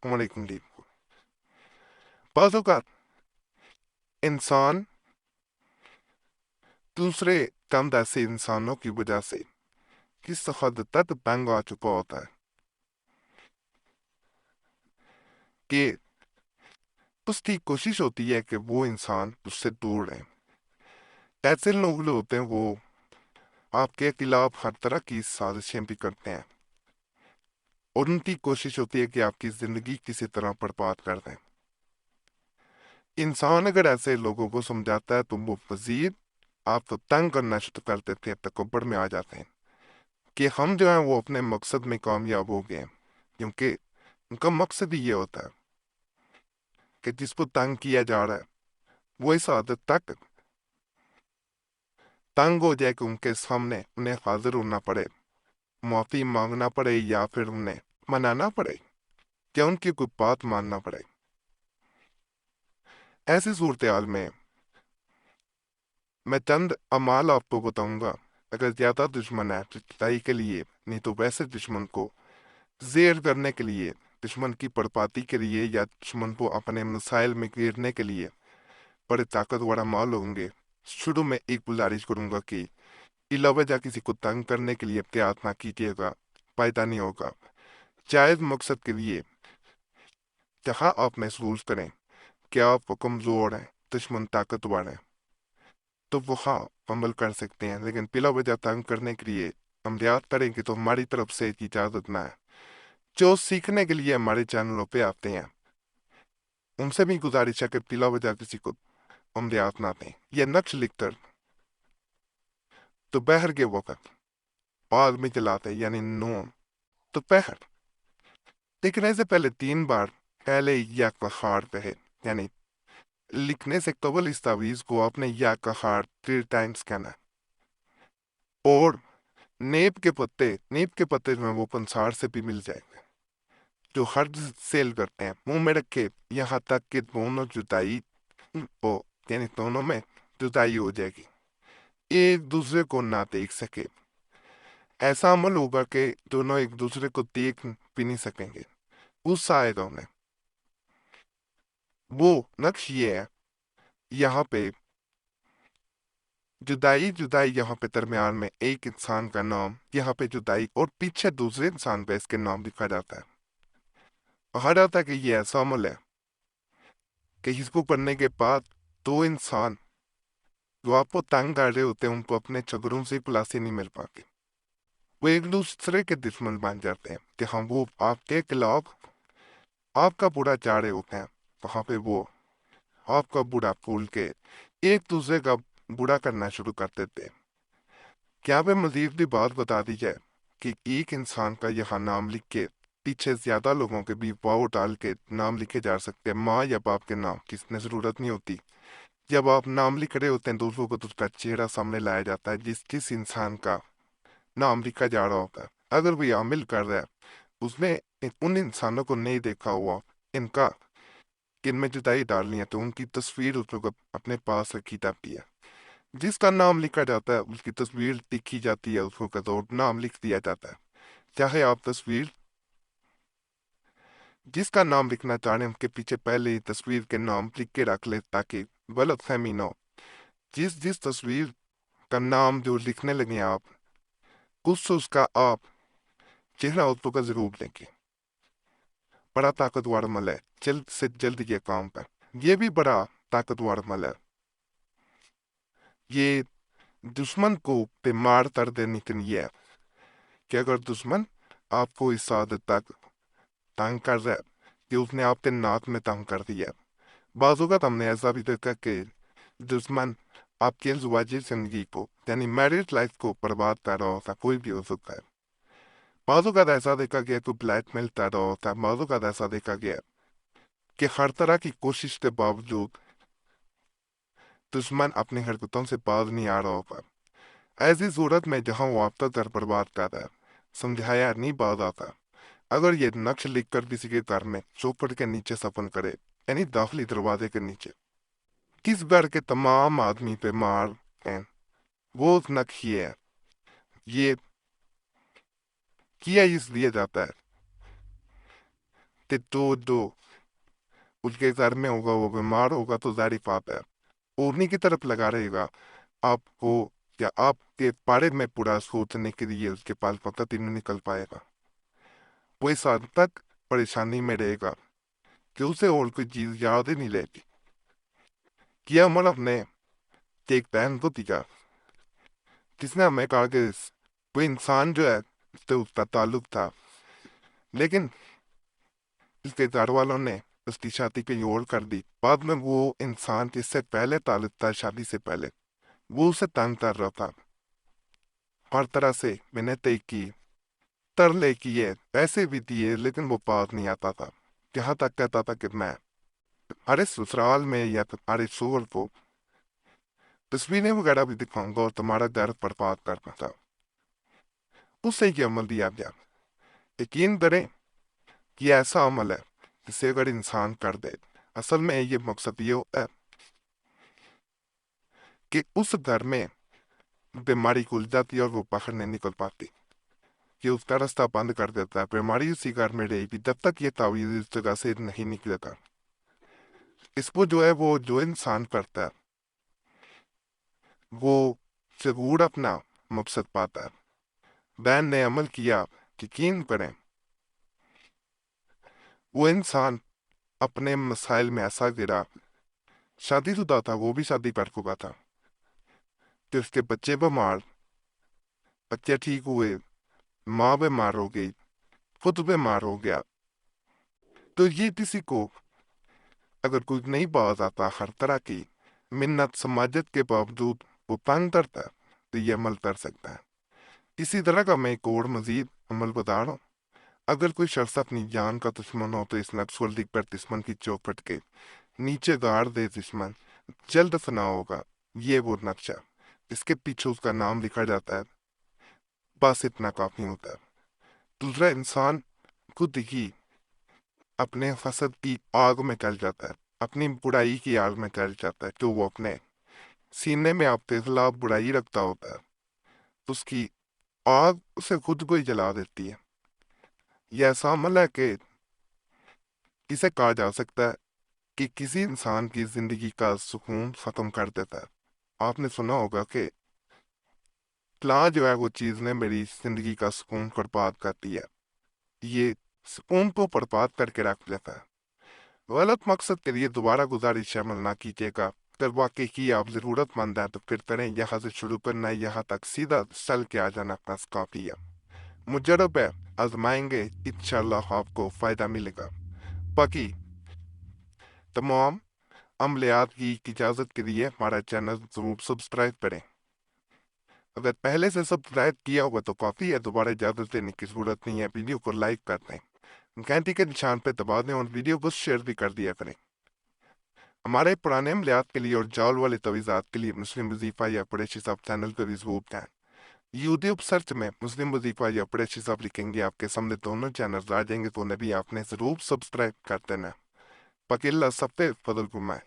علیکم ٹھیک بعض اوقات انسان دوسرے کم ایسے انسانوں کی وجہ سے کس حد تک تنگ آ چکا ہوتا ہے کہ اس کی کوشش ہوتی ہے کہ وہ انسان اس سے دور رہے۔ ایسے لوگ جو ہوتے ہیں وہ آپ کے خلاف ہر طرح کی سازشیں بھی کرتے ہیں اور ان کی کوشش ہوتی ہے کہ آپ کی زندگی کسی طرح برباد کر دیں۔ انسان اگر ایسے لوگوں کو سمجھاتا ہے تو وہ مزید آپ کو تنگ کرنا شروع کر دیتے ہیں، تکبر میں آ جاتے ہیں کہ ہم جو ہیں وہ اپنے مقصد میں کامیاب ہو گئے ہیں، کیونکہ ان کا مقصد ہی یہ ہوتا ہے کہ جس کو تنگ کیا جا رہا ہے وہ اس حد تک تنگ ہو جائے کہ ان کے سامنے انہیں حاضر ہونا پڑے، معافی مانگنا پڑے یا پھر انہیں منانا پڑے یا ان کی کوئی بات ماننا پڑے۔ ایسی صورتحال میں چند اعمال آپ کو بتاؤں گا۔ اگر زیادہ دشمن ہے تو لڑائی کے لیے، نہیں تو ویسے دشمن کو زیر کرنے کے لیے، دشمن کی بربادی کے لیے یا دشمن کو اپنے مسائل میں گھیرنے کے لیے بڑے طاقتور اعمال ہوں گے۔ شروع میں ایک گزارش کروں گا کہ وجہ کسی کو تنگ کرنے کے لیے احتیاط نہ کیجیے گا، فائدہ نہیں ہوگا۔ جائز مقصد کے لیے جہاں آپ محسوس کریں کہ آپ کمزور ہیں، دشمن طاقتور ہیں، تو وہاں عمل کر سکتے ہیں، لیکن بلا وجہ تنگ کرنے کے لیے ہم یاد کریں کہ تو ہماری طرف سے اجازت نہ ہے۔ جو سیکھنے کے لیے ہمارے چینلوں پہ آتے ہیں ان سے بھی گزارش ہے کہ بلا وجہ کسی کو امدیات نہ دیں۔ یہ نقش لکھ کر دوپہر کے وقت بعد میں چلاتے یعنی نون دوپہر لکھنے سے پہلے 3 بار پہلے یا قہار کہے، یعنی لکھنے سے قبل اس تعویذ کو آپ نے یا قہار 3 ٹائمز کہنا ہے۔ اور نیب کے پتے جو ہیں وہ پنسار سے بھی مل جائیں گے، جو حرج سیل کرتے ہیں، منہ میں رکھے یہاں تک کہ دونوں جدائی ہو، یعنی دونوں میں جدائی ہو جائے گی، ایک دوسرے کو نہ دیکھ سکے۔ ایسا عمل ہوگا کہ دونوں ایک دوسرے کو دیکھ بھی نہیں سکیں گے، غصہ آئے گا انہیں۔ وہ نقش یہ ہے، یہاں پہ جدائی یہاں پہ درمیان میں ایک انسان کا نام، یہاں پہ جدائی اور پیچھے دوسرے انسان پہ اس کے نام لکھا جاتا ہے۔ کہا جاتا ہے کہ یہ ایسا عمل ہے کہ اس کو کرنے کے بعد دو انسان جو آپ کو تنگ کر رہے ہوتے ہیں ان کو اپنے جھگڑوں سے خلاصی نہیں مل پاتی، وہ ایک دوسرے کے دشمن بن جاتے ہیں کہ ہم وہ آپ کے خلاف آپ کا برا چاہ رہے ہوتے ہیں، وہاں پہ وہ آپ کا برا بھول کے ایک دوسرے کا برا کرنا شروع کر دیتے ہیں۔ کیا پہ مزید بھی بات بتا دی جائے کہ ایک انسان کا یہاں نام لکھ کے پیچھے زیادہ لوگوں کے بھی واؤ ڈال کے نام لکھے جا سکتے ہیں، ماں یا باپ کے نام کی ضرورت نہیں ہوتی۔ جب آپ نام لکھ رہے ہوتے ہیں دوسروں کو تو اس کا چہرہ سامنے لایا جاتا ہے، جس انسان کا نام لکھا جا رہا ہوتا ہے۔ اگر وہ عامل کر رہا ہے اس نے ان انسانوں کو نہیں دیکھا ہوا، ان کا کن میں جدائی ڈالنی ہے تو ان کی تصویر اس کو اپنے پاس رکھی جاتی ہے۔ جس کا نام لکھا جاتا ہے اس کی تصویر لکھی جاتی ہے، اس کو اور نام لکھ دیا جاتا ہے۔ چاہے آپ تصویر جس کا نام لکھنا چاہ رہے ہیں ان کے پیچھے پہلے ہی تصویر کے نام لکھ کے رکھ لے تاکہ غلط فہمی نہ ہو۔ جس تصویر کا نام جو لکھنے لگے آپ اس کا آپ چہرہ اس کا ضرور لیں۔ بڑا طاقتور عمل ہے، جلد سے جلد یہ کام پر، یہ بھی بڑا طاقتور عمل ہے۔ یہ دشمن کو بیمار کر دینے کے لیے ہے کہ اگر دشمن آپ کو اس حد تک تنگ کر رہا ہے کہ اس نے آپ کے ناک میں تنگ کر دیا ہے۔ بعض اوقات ہم نے ایسا بھی دیکھا کہ دشمن آپ کی ازدواجی زندگی کو یعنی میرج لائف کو برباد کر رہا ہوتا ہے، کوئی بھی ہو سکتا ہے۔ بعض اوقات ایسا دیکھا گیا تو بلیک میل کر رہا ہوتا ہے، بعض اوقات ایسا دیکھا گیا کہ ہر طرح کی کوشش کے باوجود دشمن اپنی حرکتوں سے باز نہیں آ رہا ہوتا۔ ایسی صورت میں جہاں وہ آپ کا گھر برباد کر رہا ہے، سمجھایا نہیں باز آتا۔ اگر یہ نقش لکھ کر کسی کے گھر میں چوپڑ کے نیچے سفن کرے، یعنی داخلی دروازے کے نیچے، کس گھر کے تمام آدمی پہ مار ہیں، وہ نقش یہ کیا اس لیے جاتا ہے کہ جو اس کے گھر میں ہوگا وہ بیمار ہوگا تو ظاہر بات ہے وہ انہیں کی طرف لگا رہے گا آپ کو، یا آپ کے بارے میں پورا سوچنے کے لیے اس کے پاس وقت ہی نہیں نکل پائے گا. وہ اس حد تک پریشانی میں رہے گا کہ اسے اور کوئی چیز یاد ہی نہیں رہتی. یہ عمل اپنے ایک بہن کو دیا جس نے ہمیں کہا کہ کوئی انسان جو ہے اس سے اس کا تعلق تھا، لیکن اس کے گھر والوں نے اس کی شادی پہ اور کر دی. بعد میں وہ انسان جس سے پہلے تعلق تھا شادی سے پہلے، وہ اسے تنگ کر رہا تھا، ہر طرح سے محنتیں کی، ترلے کیے، پیسے بھی دیے، لیکن وہ بات نہیں آتا تھا. یہاں تک کہتا تھا کہ میں ہمارے سسرال میں یا تمہارے شوہر کو تصویریں وغیرہ بھی دکھاؤں گا اور تمہارا گھر برباد کرنا تھا. اس سے یہ عمل دیا گیا. یقین کریں یہ ایسا عمل ہے جسے اگر انسان کر دے، اصل میں یہ مقصد یہ ہوتا ہے کہ اس گھر میں بیماری کھل جاتی ہے اور وہ باہر نہیں نکل پاتی. یہ اس کا راستہ بند کر دیتا ہے. بیماری اسی گھر میں رہے گی جب تک یہ تعویذ اس جگہ سے نہیں نکلے گا. اس کو جو ہے وہ جو انسان کرتا ہے وہ ضرور اپنا مقصد پاتا ہے. بہن نے عمل کیا، یقین کریں وہ انسان اپنے مسائل میں ایسا گرا. شادی شدہ تھا، وہ بھی شادی کر چکا تھا، کہ اس کے بچے بیمار، بچے ٹھیک ہوئے، ماں بیمار ہو گئی، خود بیمار ہو گیا. تو یہ کسی کو اگر کوئی نہیں باز آتا ہر طرح کی منت سماجت کے باوجود وہ تنگ کرتا ہے تو یہ عمل کر سکتا ہے. اسی طرح کا میں ایک اور مزید عمل بتا رہا ہوں. اگر کوئی شخص اپنی جان کا دشمن ہو تو اس نفس والدی پر دشمن کی چوپٹ کے نیچے گاڑ دے دشمن جلد فنا ہوگا. یہ وہ نقش ہے، اس کے پیچھے اس کا نام لکھا جاتا ہے، بس اتنا کافی ہوتا ہے. دوسرا انسان خود ہی اپنے حسد کی آگ میں چل جاتا ہے، اپنی برائی کی آگ میں چل جاتا ہے. جو وہ اپنے سینے میں آپ کے خلاف برائی رکھتا ہوتا ہے اس کی آگ اسے خود کو ہی جلا دیتی ہے. یہ ایسا عمل ہے کہ اسے کہا جا سکتا ہے کہ کسی انسان کی زندگی کا سکون ختم کر دیتا ہے. آپ نے سنا ہوگا کہ فلاں جو ہے وہ چیز نے میری زندگی کا سکون برباد کر دیا. یہ سکون کو برباد کر کے رکھ لیتا ہے. غلط مقصد کے لیے دوبارہ گزارش عمل نہ کیجیے گا. اگر واقعی کی آپ ضرورت مند ہیں تو پھر کریں. یہاں سے شروع کرنا ہے، یہاں تک سیدھا چل کے آ جانا بس کافی ہے. مجرب ہے، آزمائیں گے، انشاءاللہ آپ کو فائدہ ملے گا. باقی تمام عملیات کی اجازت کے لیے ہمارا چینل ضرور سبسکرائب کریں. اگر پہلے سے سبسکرائب کیا ہوگا تو کافی ہے، دوبارہ اجازت دینے کی ضرورت نہیں ہے. ویڈیو کو لائک کر دیں، گھنٹی کے نشان پہ دبا دیں اور ویڈیو کو شیئر بھی کر دیا کریں. ہمارے پرانے عملیات کے لیے اور جال والے تویزات کے لیے مسلم وظیفہ یا قریشی صاحب چینل پہ بھی ضرور جائیں. یوٹیوب سرچ میں مسلم وظیفہ یا قریشی صاحب لکھیں گے، آپ کے سامنے دونوں چینلز آ جائیں گے، تو انہیں بھی آپ نے ضرور سبسکرائب کر دینا. باقی اللہ سب پہ فضل فرمائے.